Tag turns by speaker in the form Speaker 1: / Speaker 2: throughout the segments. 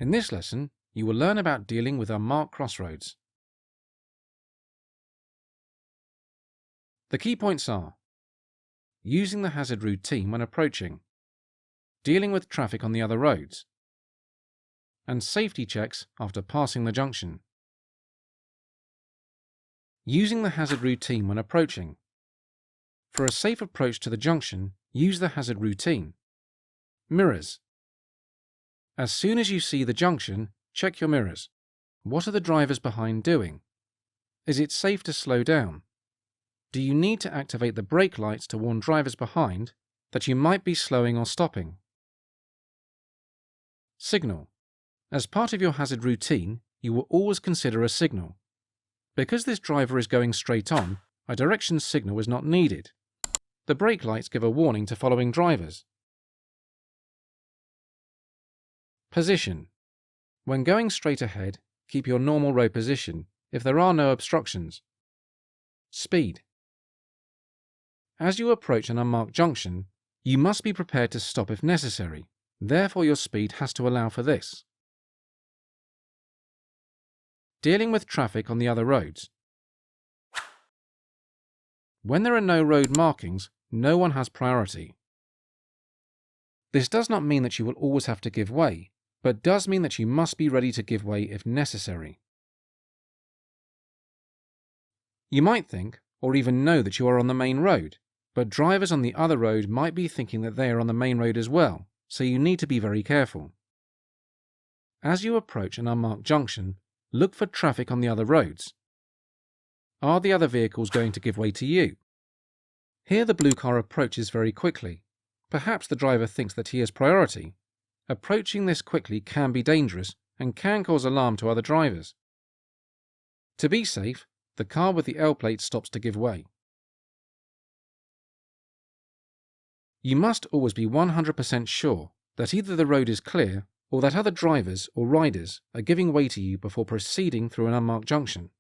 Speaker 1: In this lesson, you will learn about dealing with unmarked crossroads. The key points are using the hazard routine when approaching, dealing with traffic on the other roads, and safety checks after passing the junction. Using the hazard routine when approaching. For a safe approach to the junction, use the hazard routine. Mirrors. As soon as you see the junction, check your mirrors. What are the drivers behind doing? Is it safe to slow down? Do you need to activate the brake lights to warn drivers behind that you might be slowing or stopping? Signal. As part of your hazard routine, you will always consider a signal. Because this driver is going straight on, a direction signal is not needed. The brake lights give a warning to following drivers. Position. When going straight ahead, keep your normal road position if there are no obstructions. Speed. As you approach an unmarked junction, you must be prepared to stop if necessary. Therefore, your speed has to allow for this. Dealing with traffic on the other roads. When there are no road markings, no one has priority. This does not mean that you will always have to give way, but does mean that you must be ready to give way if necessary. You might think, or even know that you are on the main road, but drivers on the other road might be thinking that they are on the main road as well, so you need to be very careful. As you approach an unmarked junction, look for traffic on the other roads. Are the other vehicles going to give way to you? Here the blue car approaches very quickly. Perhaps the driver thinks that he has priority. Approaching this quickly can be dangerous and can cause alarm to other drivers. To be safe, the car with the L plate stops to give way. You must always be 100% sure that either the road is clear or that other drivers or riders are giving way to you before proceeding through an unmarked junction.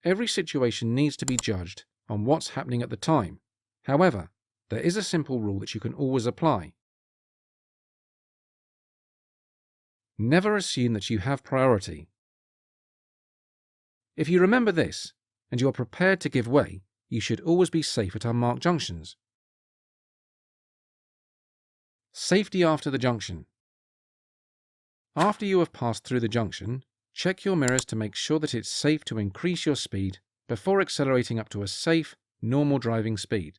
Speaker 1: Every situation needs to be judged on what's happening at the time. However, there is a simple rule that you can always apply. Never assume that you have priority. If you remember this, and you are prepared to give way, you should always be safe at unmarked junctions. Safety after the junction. After you have passed through the junction, check your mirrors to make sure that it's safe to increase your speed before accelerating up to a safe, normal driving speed.